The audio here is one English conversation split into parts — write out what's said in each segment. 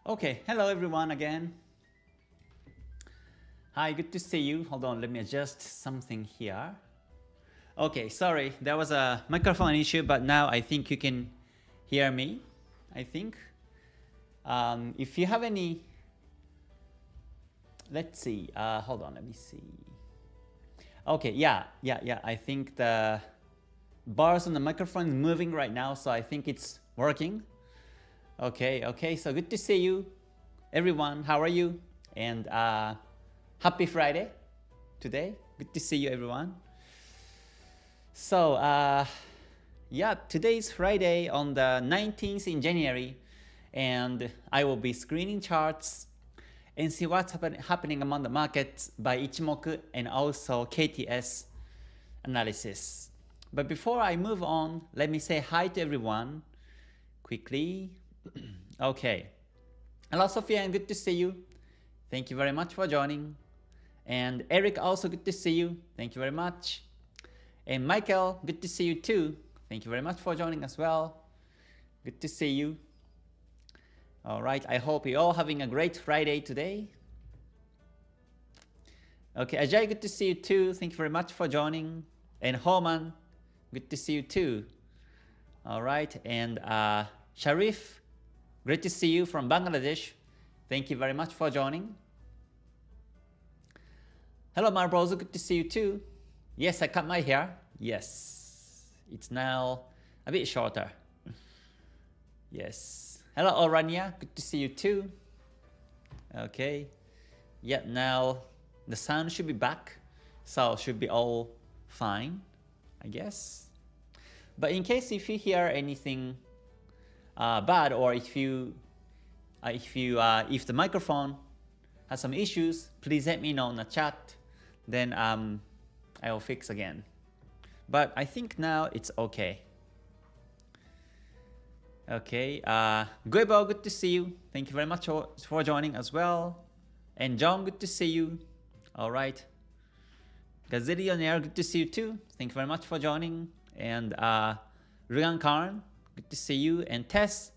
Okay, hello everyone again. Hi, good to see you. Hold on, let me adjust something here. Okay, sorry, there was a microphone issue, but now I think you can hear me, I think. If you have any, let's see, hold on, let me see. Okay, yeah, I think the bars on the microphone is moving right now, so I think it's working. Okay, so good to see you, everyone. How are you? And happy Friday today. Good to see you, everyone. So, yeah, today is Friday on the 19th in January, and I will be screening charts and see what's happening among the markets by Ichimoku and also KTS analysis. But before I move on, let me say hi to everyone quickly. Okay. Hello, Sophia, and good to see you. Thank you very much for joining. And Eric, also good to see you. Thank you very much. And Michael, good to see you too. Thank you very much for joining as well. Good to see you. All right, I hope you're all having a great Friday today. Okay, Ajay, good to see you too. Thank you very much for joining. And Homan, good to see you too. All right, and Sharif, great to see you from Bangladesh. Thank you very much for joining. Hello, Marbozo, good to see you too. Yes, I cut my hair. Yes, it's now a bit shorter. Yes. Hello, Orania, good to see you too. Okay. Yeah, now the sound should be back, so should be all fine, I guess. But in case if you hear anything bad, or if the microphone has some issues, please let me know in the chat. Then I will fix again. But I think now it's okay. Okay, Guebo, good to see you. Thank you very much for joining as well. And John, good to see you. All right. Gazillionaire, good to see you too. Thank you very much for joining. And Rugan Karn, good to see you. And Tess,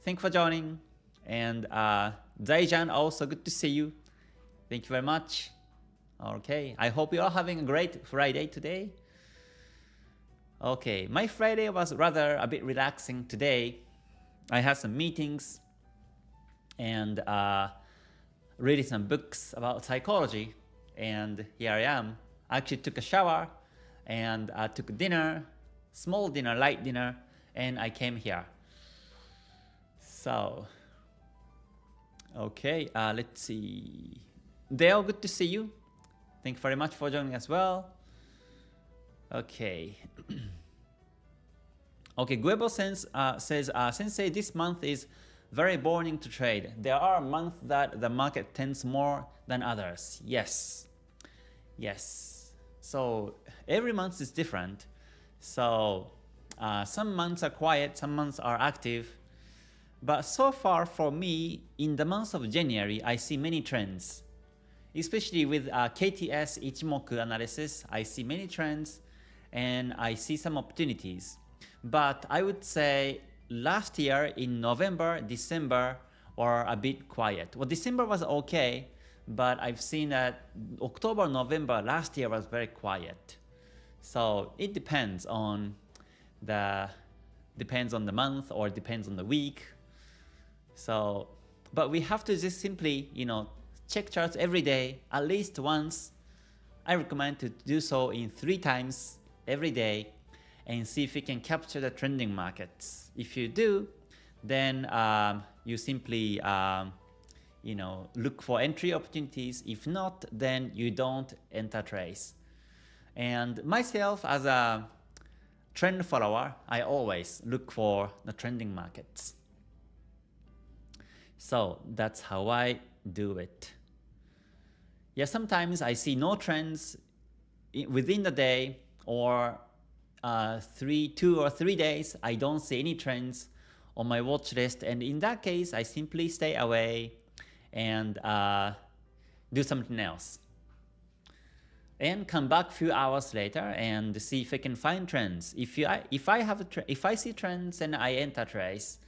thank you for joining. And Zaijan, also good to see you. Thank you very much. Okay, I hope you're all having a great Friday today. Okay, my Friday was rather a bit relaxing today. I had some meetings and reading some books about psychology, and here I am. I actually took a shower and took dinner, small dinner, light dinner, and I came here. So, okay, let's see. Dale, good to see you. Thank you very much for joining as well. Okay. Okay, Guebo says, Sensei, this month is very boring to trade. There are months that the market tends more than others. Yes. Yes. So every month is different. So some months are quiet, some months are active. But so far for me, in the month of January, I see many trends. Especially with KTS Ichimoku analysis, I see many trends and I see some opportunities. But I would say last year in November, December were a bit quiet. Well, December was okay, but I've seen that October, November last year was very quiet. So it depends on the month or depends on the week. So, but we have to just simply, check charts every day, at least once. I recommend to do so in 3 times every day and see if you can capture the trending markets. If you do, then you simply look for entry opportunities. If not, then you don't enter trades. And myself as a trend follower, I always look for the trending markets. So that's how I do it. Yeah, sometimes I see no trends within the day, or 2 or 3 days, I don't see any trends on my watch list, and in that case, I simply stay away and do something else. And come back a few hours later and see if I can find trends. If I see trends, then I enter trades.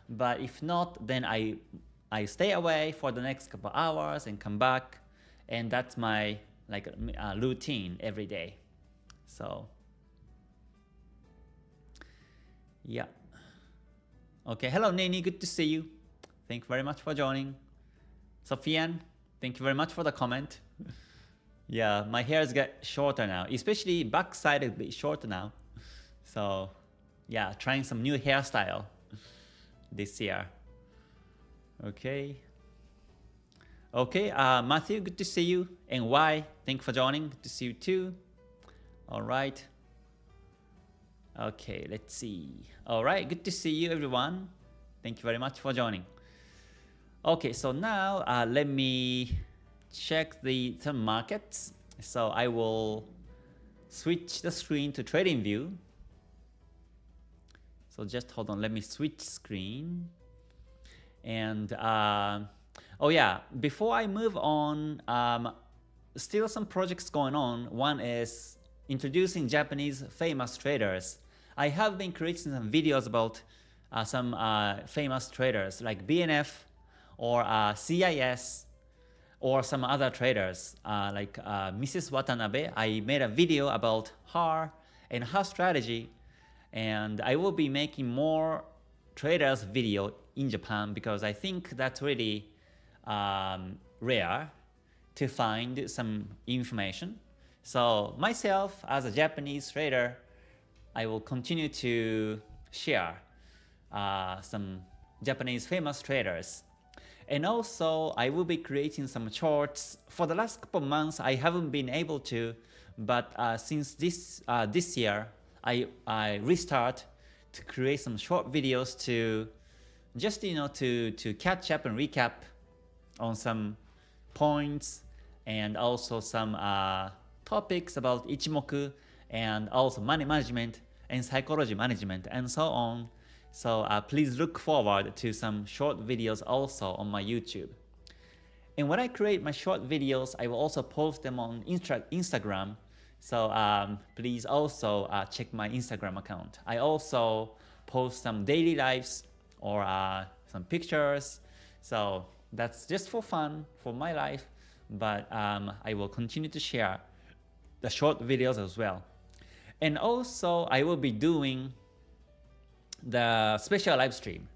But if not, then I stay away for the next couple hours and come back, and that's my routine every day. So yeah. Okay, hello Nini, good to see you. Thank you very much for joining. Sofian, thank you very much for the comment. Yeah, my hairs get shorter now, especially backside is a bit shorter now. So yeah, trying some new hairstyle this year. Okay. Okay, Matthew, good to see you. And Y, thank you for joining. Good to see you too. All right. Okay, let's see. All right, good to see you everyone. Thank you very much for joining. Okay, so now let me check some markets. So I will switch the screen to trading view. So just hold on, let me switch screen. And oh yeah, before I move on, still some projects going on. One is introducing Japanese famous traders. I have been creating some videos about some famous traders like BNF or CIS or some other traders like Mrs. Watanabe. I made a video about her and her strategy, and I will be making more traders video in Japan because I think that's really rare to find some information. So myself as a Japanese trader, I will continue to share some Japanese famous traders. And also I will be creating some shorts. For the last couple months I haven't been able to, but since this year I restart to create some short videos to just to catch up and recap on some points and also some topics about Ichimoku and also money management and psychology management and so on. So please look forward to some short videos also on my YouTube. And when I create my short videos, I will also post them on Instagram. So please also check my Instagram account. I also post some daily lives or some pictures. So that's just for fun, for my life. But I will continue to share the short videos as well. And also I will be doing the special live stream.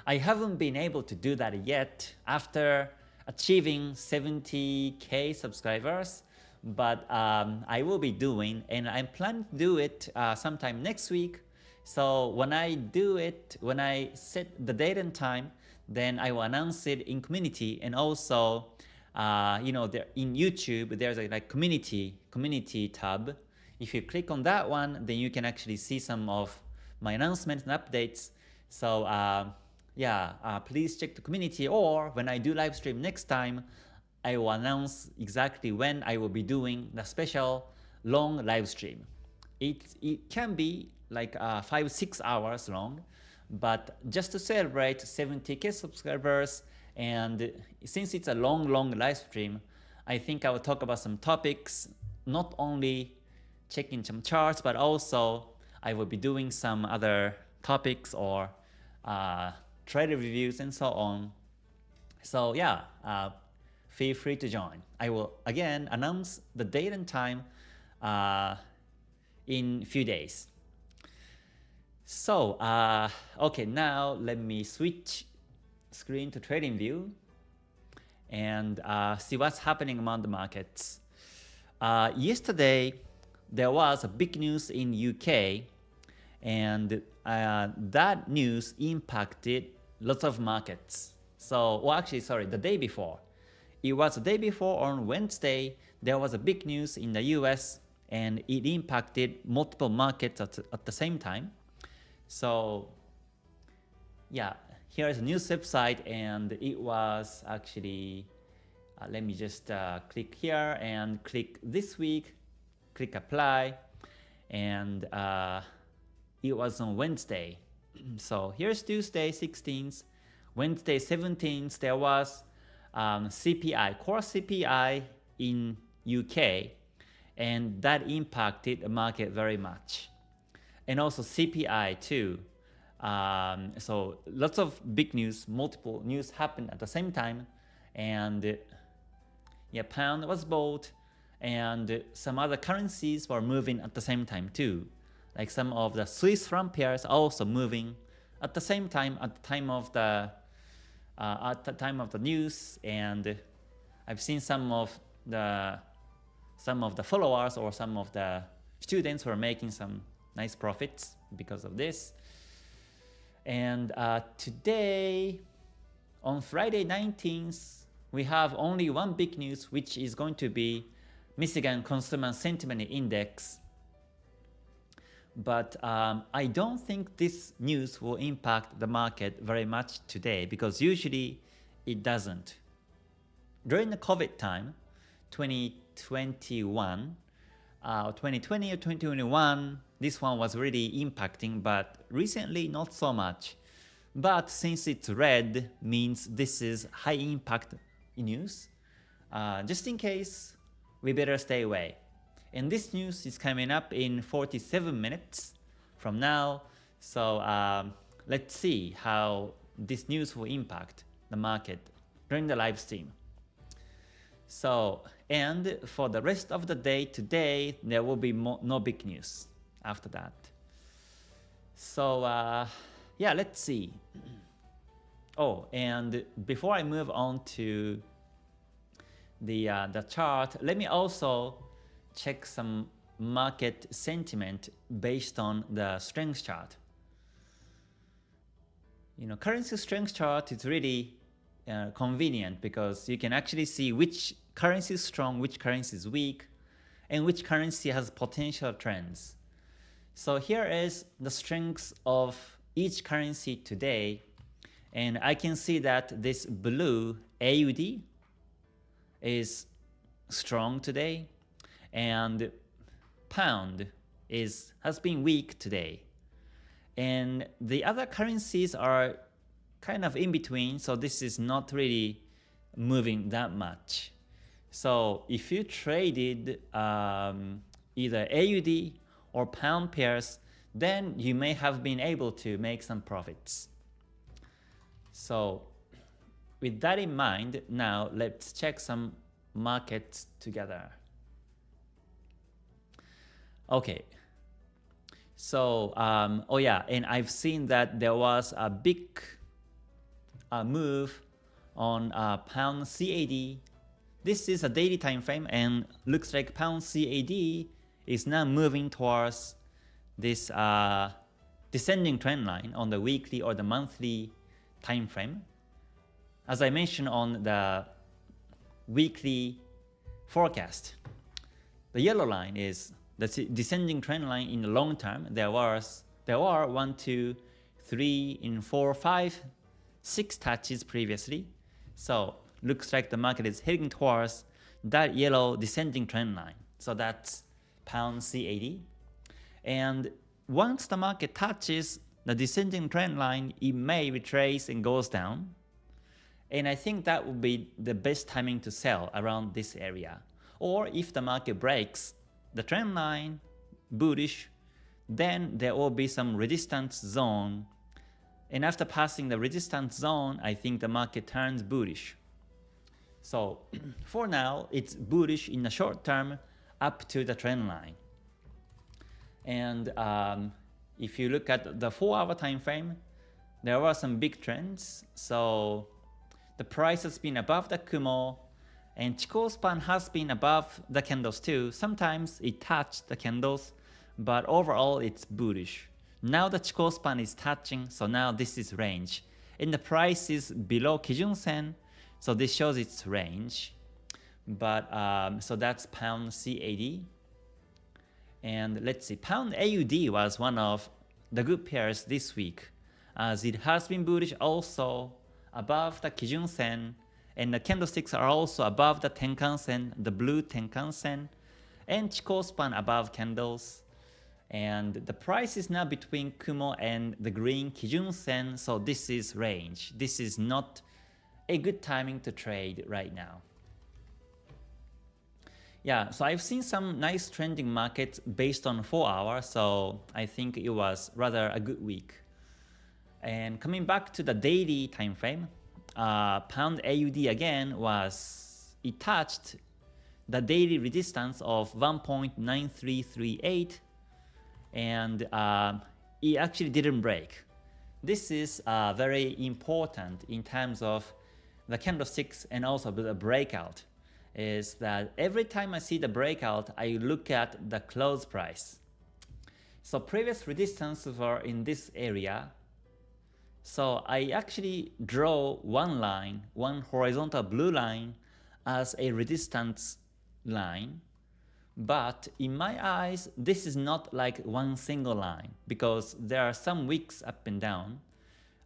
I haven't been able to do that yet after achieving 70K subscribers, but I will be doing, and I'm planning to do it sometime next week. So when I do it, when I set the date and time, then I will announce it in community. And also there in YouTube there's a community tab. If you click on that one, then you can actually see some of my announcements and updates. So please check the community, or when I do live stream next time, I will announce exactly when I will be doing the special long live stream. It can be like 5-6 hours long, but just to celebrate 70K subscribers, and since it's a long live stream, I think I will talk about some topics, not only checking some charts, but also I will be doing some other topics or trader reviews and so on. So yeah, feel free to join. I will again announce the date and time in a few days. So okay, now let me switch screen to trading view and see what's happening among the markets. Yesterday there was a big news in UK, and that news impacted lots of markets. So, well, actually, sorry, the day before. It was the day before on Wednesday, there was a big news in the US, and it impacted multiple markets at the same time. So, yeah, here is a news website, and it was actually, let me just click here and click this week, click apply, and it was on Wednesday. So here's Tuesday 16th, Wednesday 17th, there was CPI, core CPI in UK, and that impacted the market very much. And also CPI too. So lots of big news, multiple news happened at the same time, and yeah, pound was bought, and some other currencies were moving at the same time too. Like some of the Swiss franc pairs are also moving at the same time at the time of the news, and I've seen some of the followers or some of the students who are making some nice profits because of this. And today, on Friday 19th, we have only one big news, which is going to be Michigan Consumer Sentiment Index. But I don't think this news will impact the market very much today, because usually it doesn't. During the COVID time, 2021, 2020 or 2021, this one was really impacting, but recently not so much. But since it's red, means this is high impact news. Just in case, we better stay away. And this news is coming up in 47 minutes from now. So let's see how this news will impact the market during the live stream. So, and for the rest of the day today, there will be no big news after that. So yeah, let's see. Oh, and before I move on to the chart, let me also check some market sentiment based on the strength chart. Currency strength chart is really convenient, because you can actually see which currency is strong, which currency is weak, and which currency has potential trends. So here is the strengths of each currency today, and I can see that this blue AUD is strong today, and pound has been weak today. And the other currencies are kind of in between, so this is not really moving that much. So if you traded either AUD or pound pairs, then you may have been able to make some profits. So with that in mind, now let's check some markets together. Okay. So, oh yeah, and I've seen that there was a big move on pound CAD. This is a daily time frame, and looks like pound CAD is now moving towards this descending trend line on the weekly or the monthly time frame. As I mentioned on the weekly forecast, the yellow line is the descending trend line in the long term. There were 1, 2, 3, 4, 5, 6 touches previously. So looks like the market is heading towards that yellow descending trend line. So that's pound CAD. And once the market touches the descending trend line, it may retrace and goes down. And I think that would be the best timing to sell around this area. Or if the market breaks the trend line, bullish, then there will be some resistance zone. And after passing the resistance zone, I think the market turns bullish. So for now, it's bullish in the short term up to the trend line. And if you look at the 4-hour time frame, there were some big trends. So the price has been above the Kumo, and Chikou span has been above the candles too. Sometimes it touched the candles, but overall it's bullish. Now the Chikou span is touching, so now this is range. And the price is below Kijun Sen, so this shows its range. But so that's pound CAD. And let's see, pound AUD was one of the good pairs this week, as it has been bullish also above the Kijun Sen, and the candlesticks are also above the Tenkan Sen, the blue Tenkan Sen, and Chikou span above candles. And the price is now between Kumo and the green Kijun Sen, so this is range. This is not a good timing to trade right now. Yeah, so I've seen some nice trending markets based on 4 hours, so I think it was rather a good week. And coming back to the daily time frame, pound AUD again it touched the daily resistance of 1.9338, and it actually didn't break. This is very important in terms of the candlesticks and also the breakout, is that every time I see the breakout, I look at the close price. So previous resistances were in this area. So I actually draw one line, one horizontal blue line as a resistance line. But in my eyes, this is not like one single line because there are some wicks up and down,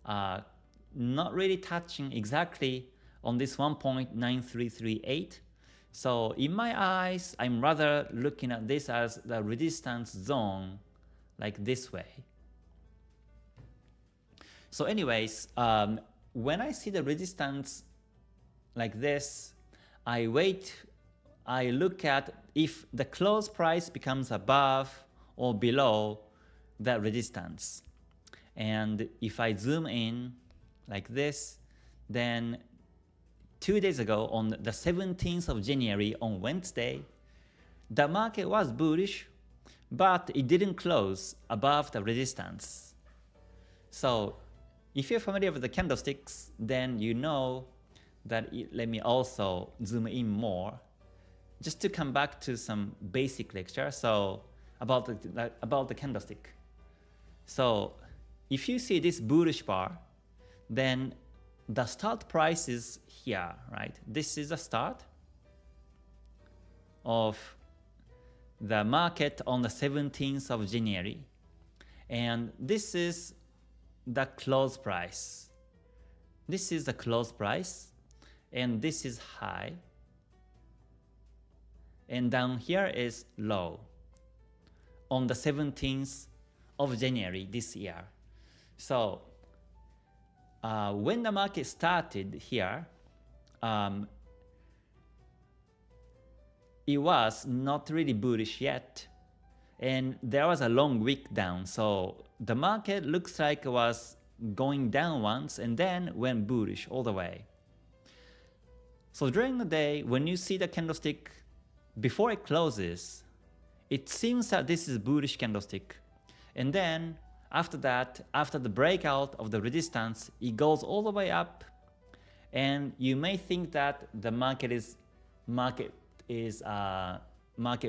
not really touching exactly on this 1.9338. So in my eyes, I'm rather looking at this as the resistance zone, like this way. So anyways, when I see the resistance like this, I look at if the close price becomes above or below that resistance. And if I zoom in like this, then 2 days ago on the 17th of January on Wednesday, the market was bullish, but it didn't close above the resistance. So if you're familiar with the candlesticks, then you know that let me also zoom in more just to come back to some basic lecture about the candlestick. So if you see this bullish bar, then the start price is here, right? This is the start of the market on the 17th of January. And this is the close price. This is the close price. And this is high. And down here is low on the 17th of January this year. So when the market started here, it was not really bullish yet, and there was a long wick down. So the market looks like it was going down once and then went bullish all the way. So during the day, when you see the candlestick before it closes, it seems that this is a bullish candlestick. And then after that, after the breakout of the resistance, it goes all the way up, and you may think that the market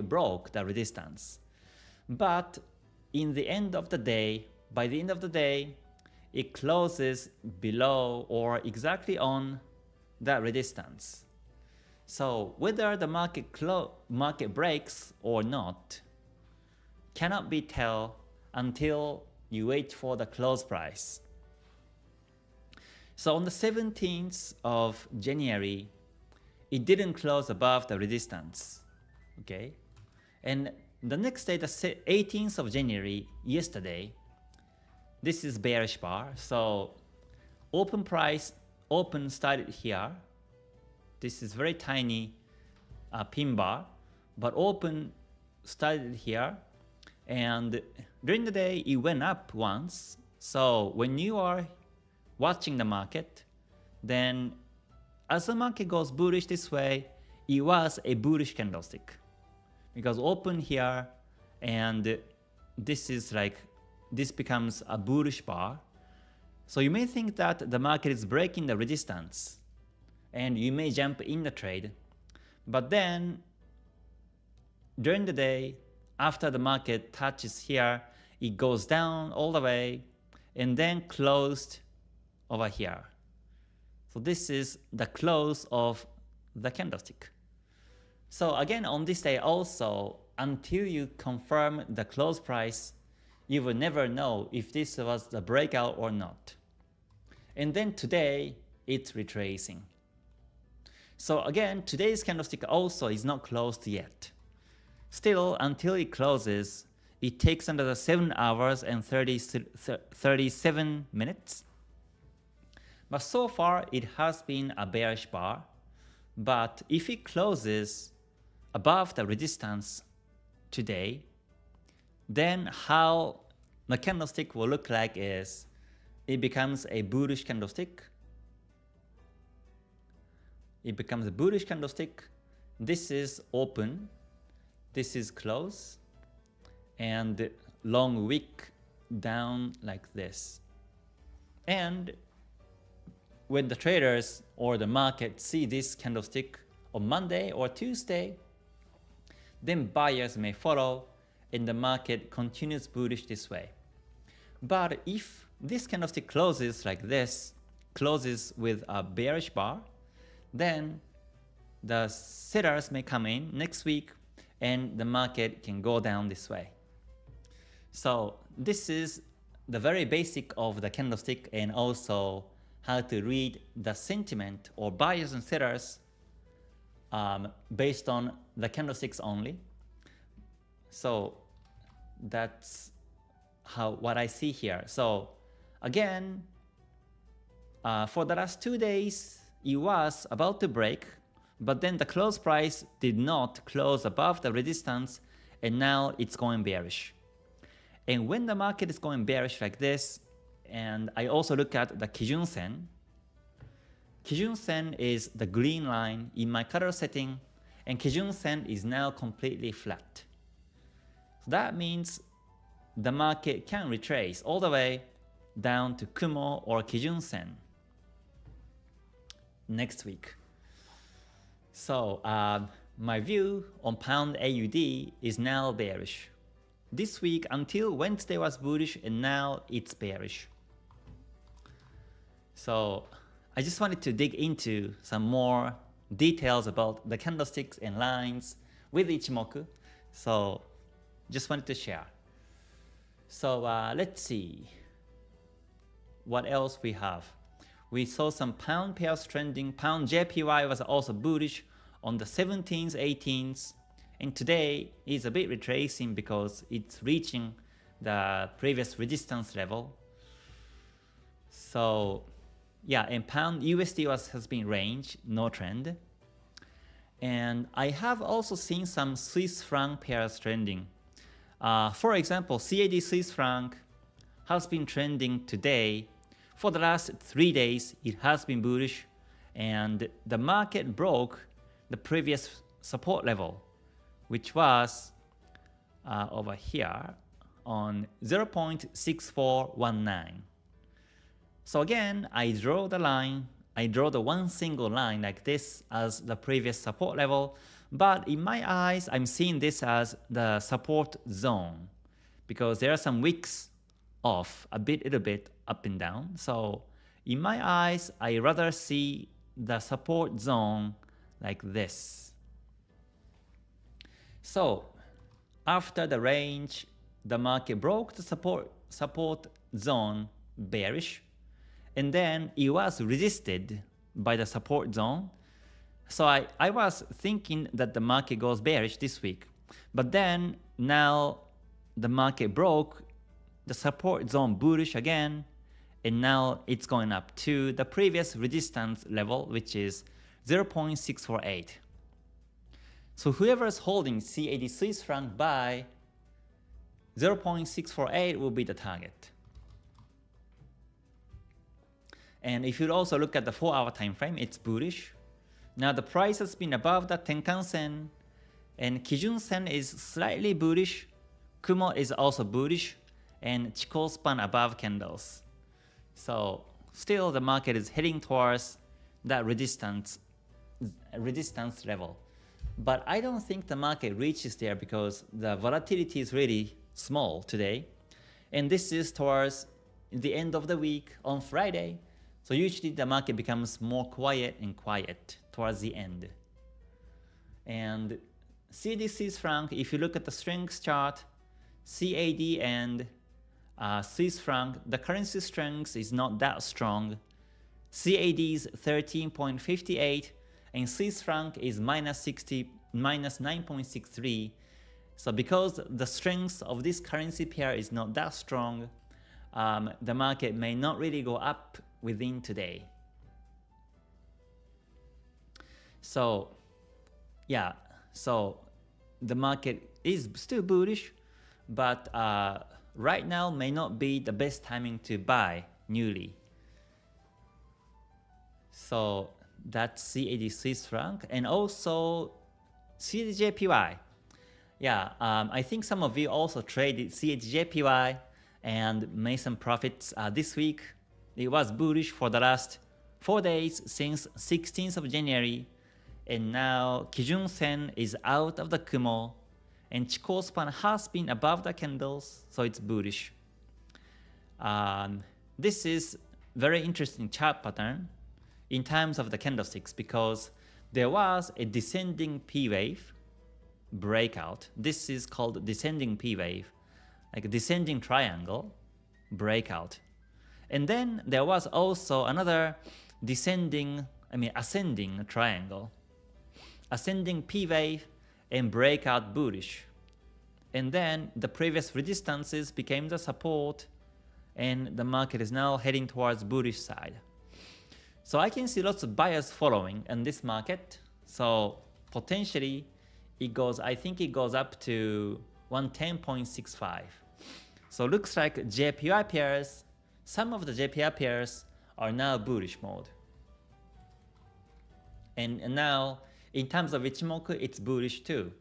broke the resistance. But in the end of the day, by the end of the day, it closes below or exactly on that resistance. So whether the market breaks or not cannot be tell until you wait for the close price. So on the 17th of January, it didn't close above the resistance. Okay, and the next day, the 18th of January, yesterday, this is bearish bar. So open started here. This is very tiny pin bar, but open started here, and during the day it went up once. So when you are watching the market, then as the market goes bullish this way, it was a bullish candlestick because open here, and this becomes a bullish bar. So you may think that the market is breaking the resistance and you may jump in the trade, but then during the day, after the market touches here, it goes down all the way and then closed over here. So this is the close of the candlestick. So again, on this day also, until you confirm the close price, you will never know if this was the breakout or not. And then today, it's retracing. So again, today's candlestick also is not closed yet. Still, until it closes, it takes another 7 hours and 37 minutes. But so far, it has been a bearish bar. But if it closes above the resistance today, then how the candlestick will look like is it becomes a bullish candlestick. It becomes a bullish candlestick. This is open. This is close. And long wick down like this. And when the traders or the market see this candlestick on Monday or Tuesday, then buyers may follow and the market continues bullish this way. But if this candlestick closes like this, closes with a bearish bar, then the sellers may come in next week and the market can go down this way. So this is the very basic of the candlestick and also how to read the sentiment or buyers and sellers based on the candlesticks only. So that's what I see here. So again, for the last 2 days, it was about to break, but then the close price did not close above the resistance, and now it's going bearish. And when the market is going bearish like this, and I also look at the Kijun Sen. Kijun Sen is the green line in my color setting, and Kijun Sen is now completely flat. So that means the market can retrace all the way down to Kumo or Kijun Sen next week. So my view on Pound AUD is now bearish. This week until Wednesday was bullish and now it's bearish. So I just wanted to dig into some more details about the candlesticks and lines with Ichimoku. So just wanted to share. So let's see what else we have. We saw some pound pairs trending. Pound JPY was also bullish on the 17th, 18th. And today is a bit retracing because it's reaching the previous resistance level. So yeah, and pound USD has been range, no trend. And I have also seen some Swiss franc pairs trending. For example, CAD Swiss franc has been trending today. For the last 3 days, it has been bullish, and the market broke the previous support level, which was over here on 0.6419. So again, I draw the line. I draw the one single line like this as the previous support level. But in my eyes, I'm seeing this as the support zone because there are some wicks off a little bit up and down. So in my eyes, I rather see the support zone like this. So after the range, the market broke the support zone bearish, and then it was resisted by the support zone. So I was thinking that the market goes bearish this week, but then now the market broke the support zone bullish again, and now it's going up to the previous resistance level, which is 0.648. So whoever is holding CAD Swiss franc by 0.648 will be the target. And if you also look at the 4-hour time frame, it's bullish. Now the price has been above the Tenkan Sen, and Kijun Sen is slightly bullish. Kumo is also bullish, and Chikou span above candles. So still the market is heading towards that resistance level. But I don't think the market reaches there because the volatility is really small today. And this is towards the end of the week on Friday. So usually the market becomes more quiet and quiet towards the end. And CAD Swiss franc, if you look at the strength chart, CAD and Swiss franc, the currency strength is not that strong. CAD is 13.58 and Swiss franc is minus 9.63, So because the strength of this currency pair is not that strong, the market may not really go up within today. So yeah, so the market is still bullish, but right now may not be the best timing to buy newly. So that's CAD Swiss franc and also CADJPY. Yeah, I think some of you also traded CADJPY and made some profits this week. It was bullish for the last 4 days since 16th of January, and now Kijun Sen is out of the Kumo, and Chikou span has been above the candles, so it's bullish. This is very interesting chart pattern in terms of the candlesticks because there was a descending P wave breakout. This is called descending P wave, like a descending triangle breakout. And then there was also another ascending triangle, ascending P wave and breakout bullish. And then the previous resistances became the support, and the market is now heading towards bullish side. So I can see lots of buyers following in this market. So potentially I think it goes up to 110.65. So looks like JPY pairs, some of the JPY pairs are now bullish mode. And now in terms of Ichimoku, it's bullish too.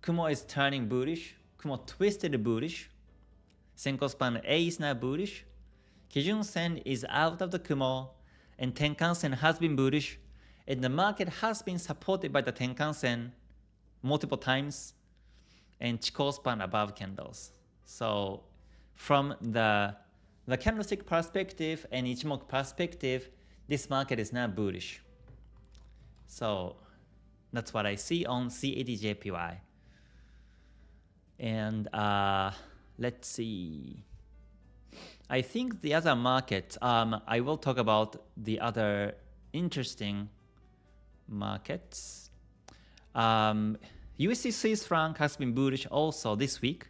Kumo is turning bullish, Kumo twisted bullish, Senko span A is now bullish, Kijun Sen is out of the Kumo, and Tenkan Sen has been bullish, and the market has been supported by the Tenkan Sen multiple times, and Chikou span above candles. So from the candlestick perspective and Ichimoku perspective, this market is now bullish. So that's what I see on CADJPY. And let's see. I think the other markets, I will talk about the other interesting markets. USD Swiss franc has been bullish also this week.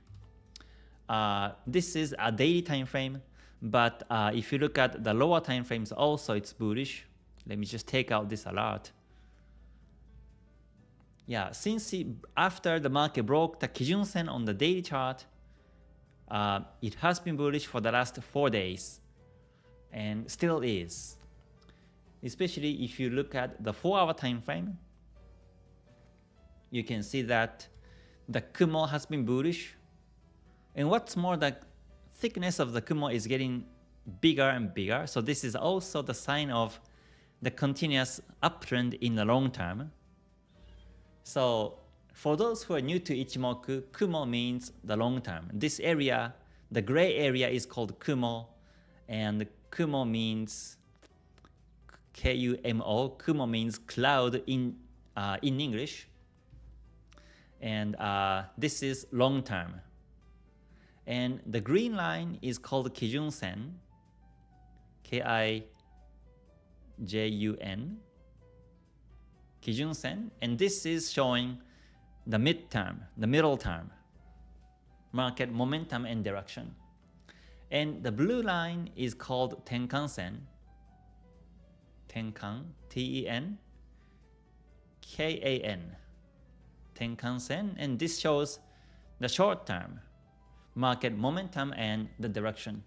This is a daily time frame, but if you look at the lower time frames also it's bullish. Let me just take out this alert. Yeah, after the market broke the Kijun Sen on the daily chart, it has been bullish for the last 4 days and still is. Especially if you look at the 4-hour time frame, you can see that the Kumo has been bullish. And what's more, the thickness of the Kumo is getting bigger and bigger. So this is also the sign of the continuous uptrend in the long term. So for those who are new to Ichimoku, Kumo means the long term. This area, the gray area is called Kumo, and Kumo means K-U-M-O. Kumo means cloud in English. And this is long term. And the green line is called Kijun Sen, K-I-J-U-N, Kijun Sen, and this is showing the midterm, the middle term, market momentum and direction. And the blue line is called Tenkan Sen, Tenkan, T-E-N, K-A-N, Tenkan Sen, and this shows the short term, market momentum and the direction.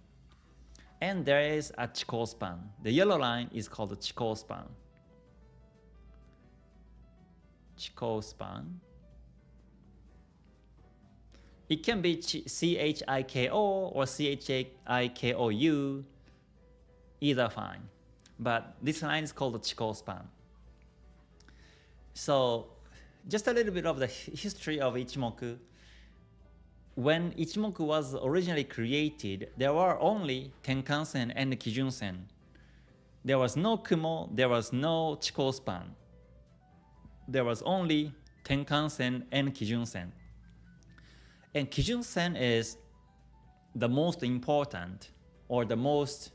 And there is a Chikou span. The yellow line is called the Chikou span. Chikou span. It can be C-H-I-K-O or C-H-I-K-O-U, either fine. But this line is called the Chikou span. So just a little bit of the history of Ichimoku. When Ichimoku was originally created, there were only Tenkan Sen and Kijun Sen. There was no Kumo, there was no Chikou span. There was only Tenkan Sen and Kijun Sen. And Kijun Sen is the most important or the most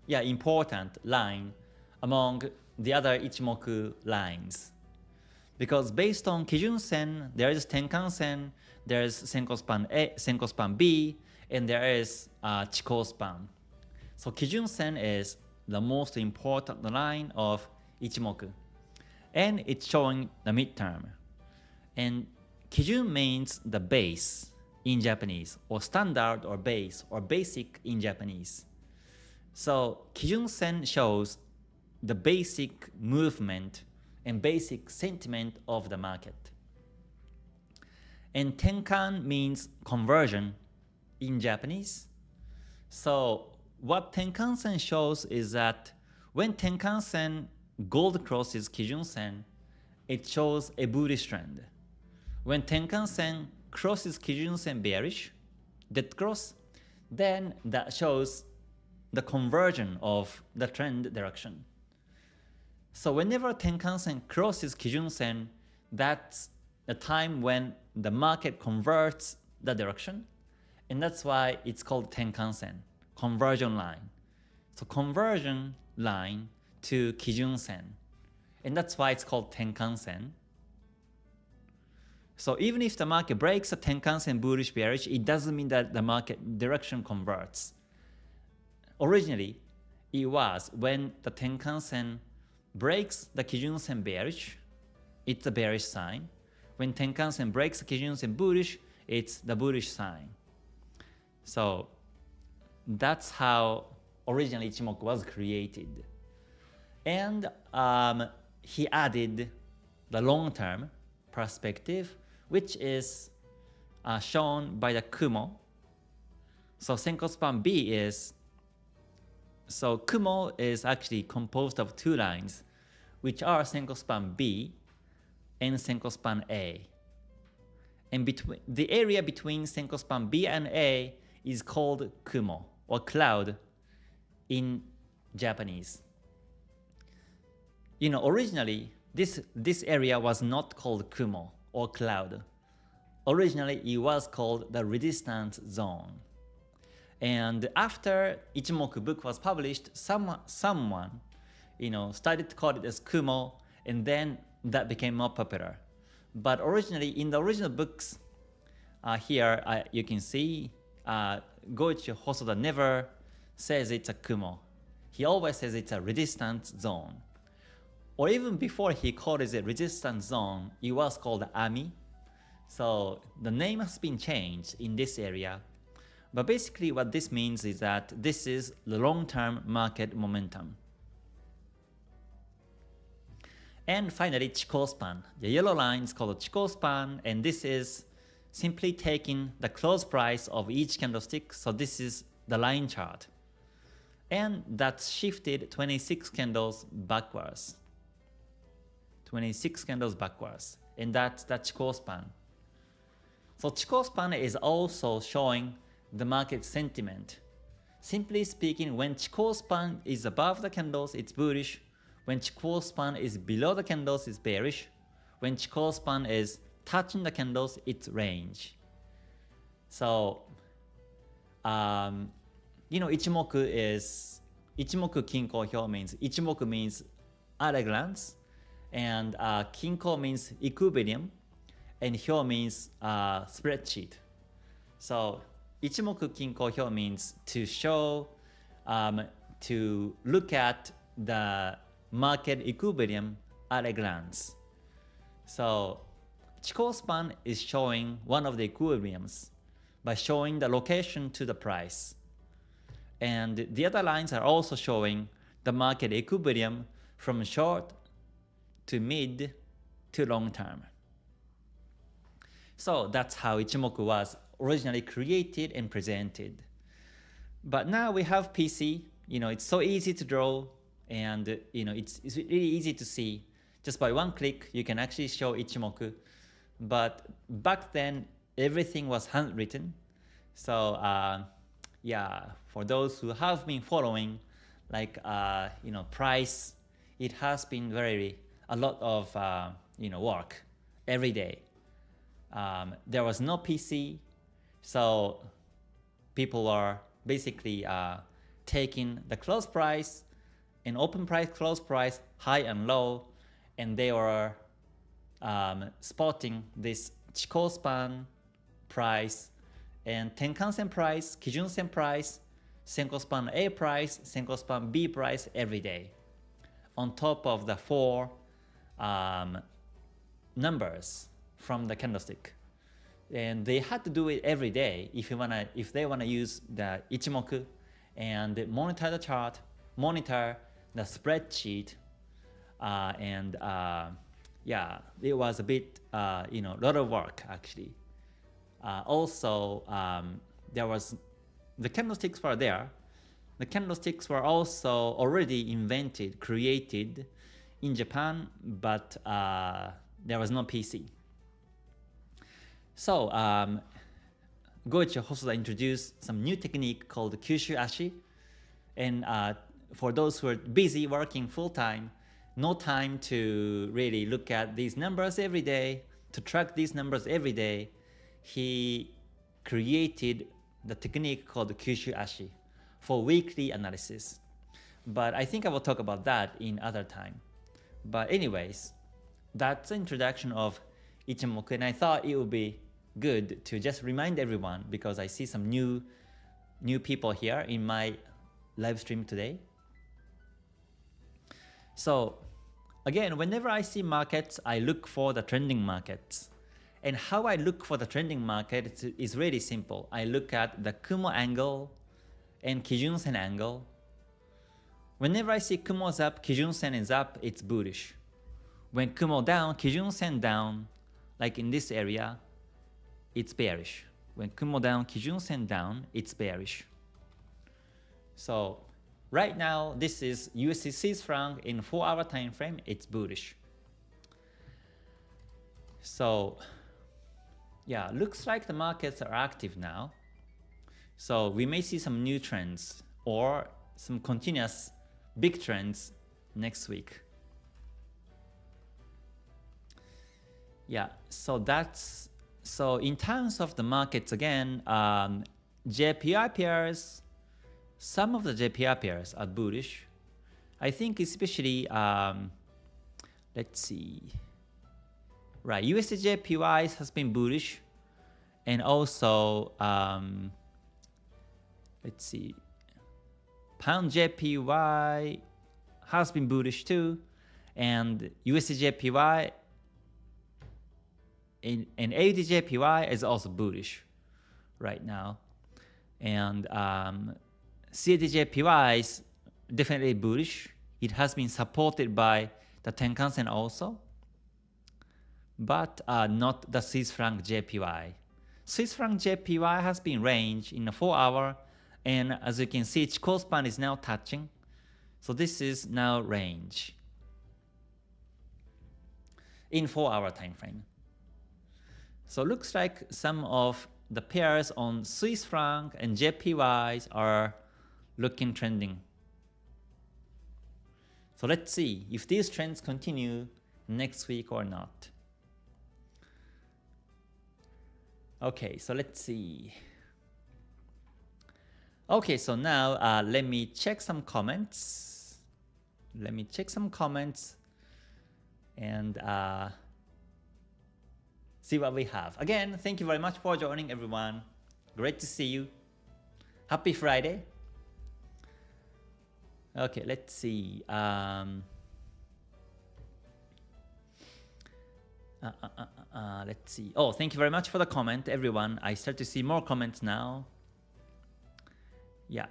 important line among the other Ichimoku lines. Because based on Kijun Sen, there is Tenkan Sen, there is Senko Span A, Senko Span B, and there is Chikou Span. So Kijun Sen is the most important line of Ichimoku. And it's showing the midterm. And Kijun means the base in Japanese, or standard or base, or basic in Japanese. So Kijun Sen shows the basic movement and basic sentiment of the market. And Tenkan means conversion in Japanese. So what Tenkan Sen shows is that when Tenkan Sen gold crosses Kijun Sen, it shows a bullish trend. When Tenkan Sen crosses Kijun Sen bearish, dead cross, then that shows the conversion of the trend direction. So whenever Tenkan Sen crosses Kijun Sen, that's the time when the market converts the direction, and that's why it's called Tenkan Sen, conversion line. So conversion line to Kijun Sen, and that's why it's called Tenkan Sen. So even if the market breaks a Tenkan Sen bullish bearish, it doesn't mean that the market direction converts. Originally, it was when the Tenkan Sen breaks the Kijun Sen bearish, it's a bearish sign. When Tenkan Sen breaks the Kijun Sen bullish, it's the bullish sign. So that's how originally Ichimoku was created. And he added the long-term perspective, which is shown by the Kumo. So Senko Span B is, so Kumo is actually composed of two lines, which are Senko Span B and Senko Span A. And between the area between Senko Span B and A is called Kumo, or cloud in Japanese. You know, originally this area was not called Kumo or cloud. Originally it was called the resistance zone. And after Ichimoku book was published, someone started to call it as Kumo, and then that became more popular. But originally, in the original books, here you can see Goichi Hosoda never says it's a Kumo. He always says it's a resistance zone. Or even before he called it a resistance zone, it was called Ami. So the name has been changed in this area. But basically what this means is that this is the long-term market momentum. And finally, Chikou Span. The yellow line is called Chikou Span, and this is simply taking the close price of each candlestick. So this is the line chart. And that's shifted 26 candles backwards. 26 candles backwards. And that's the Chikou Span. So Chikou Span is also showing the market sentiment. Simply speaking, when Chikou Span is above the candles, it's bullish. When Chikou Span is below the candles, it's bearish. When Chikou Span is touching the candles, it's range. So, Ichimoku is, Ichimoku Kinko Hyo means, Ichimoku means at a glance, and Kinko means equilibrium, and Hyo means spreadsheet. So, Ichimoku Kinko Hyo means to show, to look at the market equilibrium at a glance. So Chikou Span is showing one of the equilibriums by showing the location to the price. And the other lines are also showing the market equilibrium from short to mid to long term. So that's how Ichimoku was originally created and presented. But now we have PC, it's so easy to draw, and it's really easy to see. Just by one click, you can actually show Ichimoku. But back then, everything was handwritten. So for those who have been following, price, it has been a lot of work every day. There was no PC, so people are basically taking the close price and open price, close price, high and low, and they were spotting this Chikou span price and Tenkan-sen price, Kijun-sen price, Senko span A price, Senko span B price every day, on top of the 4 numbers from the candlestick. And they had to do it every day if they wanna use the Ichimoku and monitor the chart, monitor the spreadsheet, and yeah, it was a bit lot of work actually. Also, the candlesticks were there. The candlesticks were also already invented, created in Japan, but there was no PC. So Goichi Hosoda introduced some new technique called Kyushu Ashi. And for those who are busy working full-time, no time to really look at these numbers every day, to track these numbers every day, he created the technique called Kyushu Ashi for weekly analysis. But I think I will talk about that in other time. But anyways, that's the introduction of Ichimoku, and I thought it would be good to just remind everyone because I see some new people here in my live stream today. So again, whenever I see markets, I look for the trending markets. And how I look for the trending market is really simple. I look at the Kumo angle and Kijun-sen angle. Whenever I see Kumo's up, Kijun-sen is up, it's bullish. When Kumo down, Kijun-sen down, like in this area, it's bearish. When Kumo down, Kijun-sen down, it's bearish. So right now, this is USD Swiss franc in 4-hour time frame, it's bullish. So yeah, looks like the markets are active now. So we may see some new trends or some continuous big trends next week. Yeah, so in terms of the markets again, JPY pairs, some of the JPY pairs are bullish. I think especially, let's see. Right, USD JPY has been bullish, and also let's see, Pound JPY has been bullish too, and USD JPY and AUD JPY is also bullish right now, and CAD JPY is definitely bullish. It has been supported by the Tenkan-sen also, but not the Swiss franc JPY. Swiss franc JPY has been range in a 4-hour, and as you can see, Chikou span is now touching. So this is now range in 4-hour time frame. So looks like some of the pairs on Swiss franc and JPYs are looking trending. So let's see if these trends continue next week or not. Okay, so let's see. Okay, so now let me check some comments. And see what we have. Again, thank you very much for joining, everyone. Great to see you. Happy Friday. Okay, let's see. Let's see. Oh, thank you very much for the comment, everyone. I start to see more comments now. Yeah.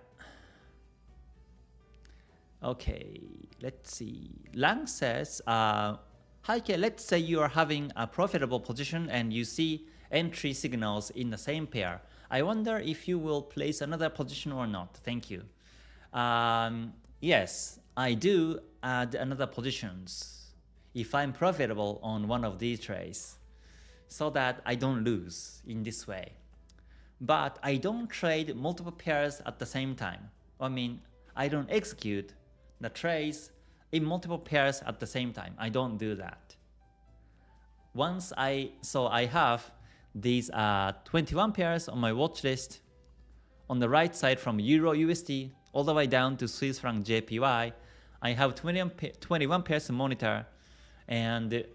Okay, let's see. Lang says, hi, K, let's say you are having a profitable position and you see entry signals in the same pair. I wonder if you will place another position or not. Thank you. Yes, I do add another positions if I'm profitable on one of these trades so that I don't lose in this way. But I don't trade multiple pairs at the same time. I mean, I don't execute the trades in multiple pairs at the same time. I don't do that. So I have these 21 pairs on my watch list. On the right side from Euro USD all the way down to Swiss franc JPY, I have 21 pairs to monitor, and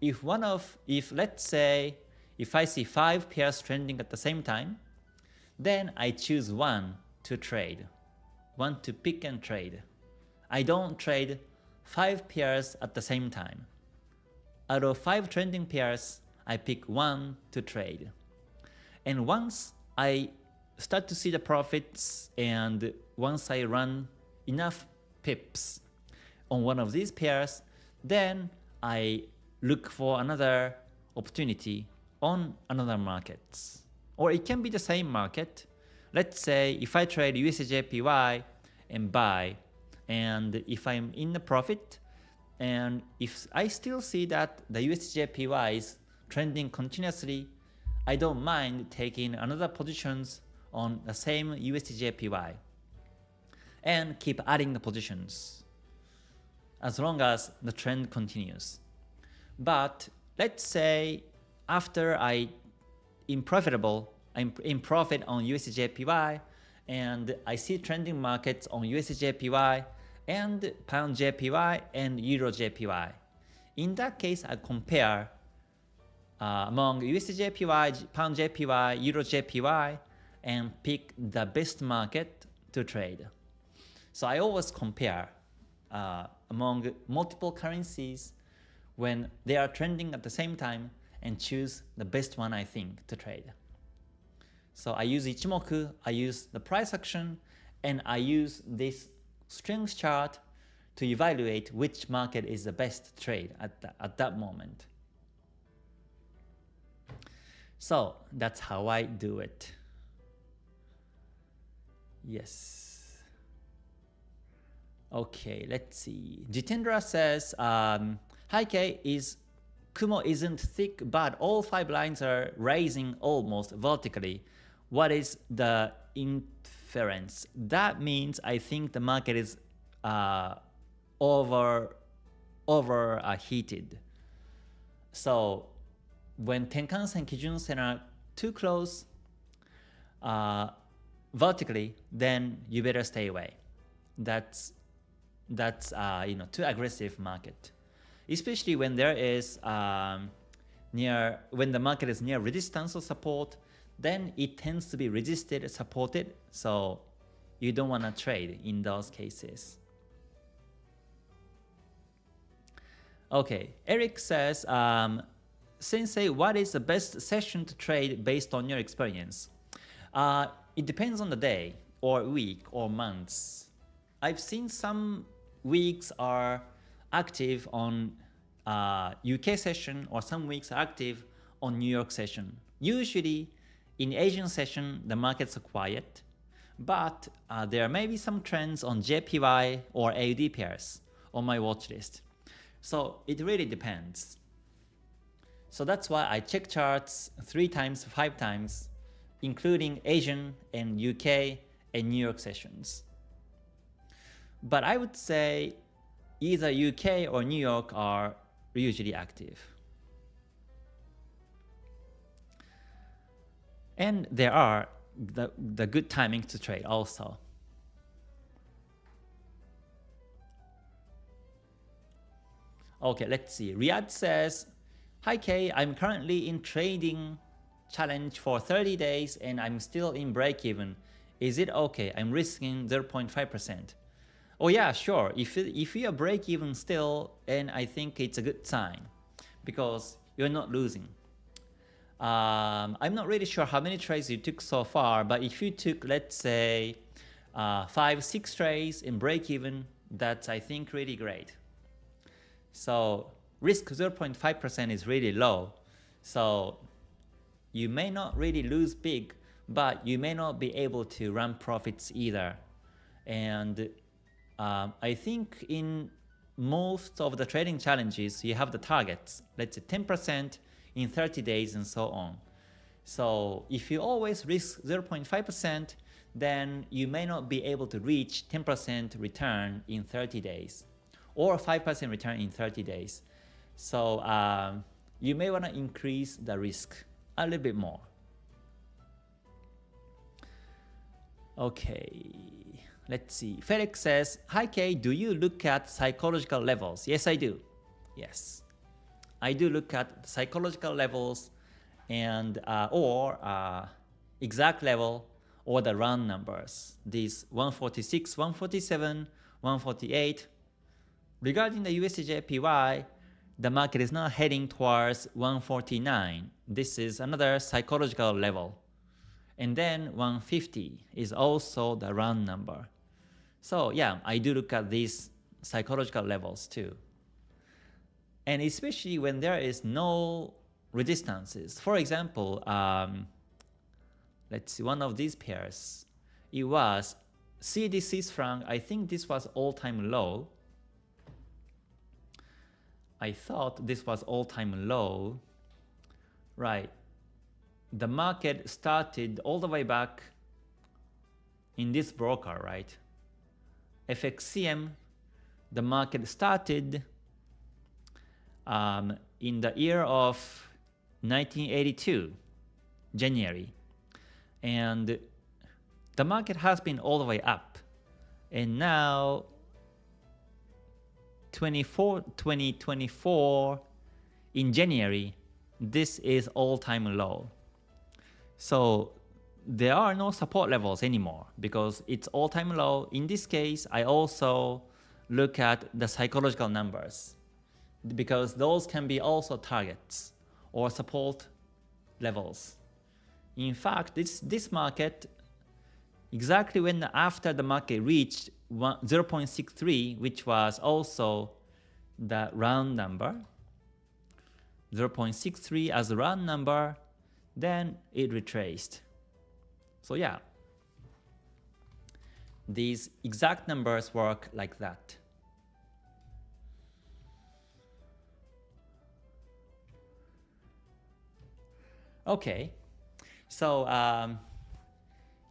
if let's say, if I see 5 pairs trending at the same time, then I choose one to trade, one to pick and trade. I don't trade 5 pairs at the same time. Out of 5 trending pairs, I pick one to trade. And once I start to see the profits, and once I run enough pips on one of these pairs, then I look for another opportunity on another market. Or it can be the same market. Let's say if I trade USJPY and buy, and if I'm in the profit, and if I still see that the USJPY is trending continuously, I don't mind taking another positions on the same USJPY and keep adding the positions as long as the trend continues. But let's say after I'm in profit on USJPY, and I see trending markets on USJPY and Pound JPY and Euro JPY. In that case, I compare among USJPY, Pound JPY, Euro JPY, and pick the best market to trade. So I always compare among multiple currencies when they are trending at the same time and choose the best one I think to trade. So I use Ichimoku, I use the price action, and I use this strength chart to evaluate which market is the best trade at that moment. So that's how I do it. Yes. Okay, let's see. Jitendra says, hi K, Kumo isn't thick, but all 5 lines are rising almost vertically. What is the inference? That means I think the market is overheated. So when Tenkan-sen, Kijun-sen are too close vertically, then you better stay away. That's too aggressive market, especially when there is when the market is near resistance or support. Then it tends to be resisted, supported, so you don't want to trade in those cases. Okay, Eric says, Sensei, what is the best session to trade based on your experience? It depends on the day, or week, or months. I've seen some weeks are active on UK session, or some weeks are active on New York session. Usually, in Asian session, the markets are quiet, but there may be some trends on JPY or AUD pairs on my watch list. So it really depends. So that's why I check charts 3 times, 5 times, including Asian and UK and New York sessions. But I would say either UK or New York are usually active. And there are the good timing to trade also. Okay, let's see. Riyadh says, hi Kay, I'm currently in trading challenge for 30 days and I'm still in break-even. Is it okay? I'm risking 0.5%. Oh yeah, sure. If you are break-even still, then I think it's a good sign because you're not losing. I'm not really sure how many trades you took so far, but if you took, let's say, 5-6 trades in break-even, that's, I think, really great. So risk 0.5% is really low. So you may not really lose big, but you may not be able to run profits either. And I think in most of the trading challenges, you have the targets, let's say 10%, in 30 days and so on. So if you always risk 0.5%, then you may not be able to reach 10% return in 30 days or 5% return in 30 days. So you may want to increase the risk a little bit more. Okay, let's see. Felix says, hi Kay, do you look at psychological levels? Yes, I do. Yes. I do look at psychological levels and or exact level or the round numbers. These 146, 147, 148. Regarding the USDJPY, the market is now heading towards 149. This is another psychological level. And then 150 is also the round number. So yeah, I do look at these psychological levels too. And especially when there is no resistances. For example, let's see, one of these pairs. It was CAD Swiss franc. I think this was all-time low. I thought this was all-time low. Right. The market started all the way back in this broker, right? FXCM, the market started in the year of 1982, January. And the market has been all the way up. And now 2024 in January, this is all-time low. So there are no support levels anymore because it's all-time low. In this case, I also look at the psychological numbers because those can be also targets or support levels. In fact, this market, exactly when after the market reached 0.63, which was also the round number, 0.63 as a round number, then it retraced. So yeah, these exact numbers work like that. Okay, so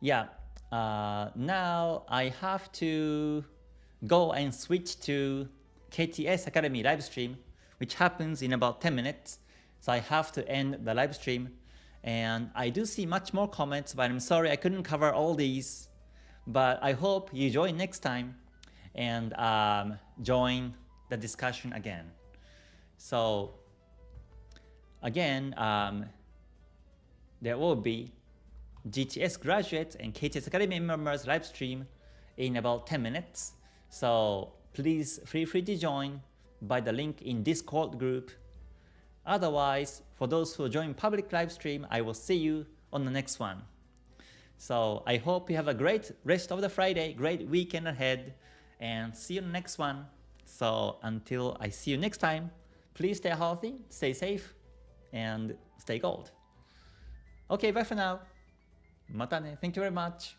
yeah, now I have to go and switch to KTS Academy live stream, which happens in about 10 minutes. So I have to end the live stream. And I do see much more comments, but I'm sorry I couldn't cover all these. But I hope you join next time and join the discussion again. So again, there will be GTS graduates and KTS Academy members live stream in about 10 minutes. So please feel free to join by the link in Discord group. Otherwise, for those who join public live stream, I will see you on the next one. So I hope you have a great rest of the Friday, great weekend ahead, and see you in the next one. So until I see you next time, please stay healthy, stay safe, and stay gold. Okay, bye for now. Mata ne. Thank you very much.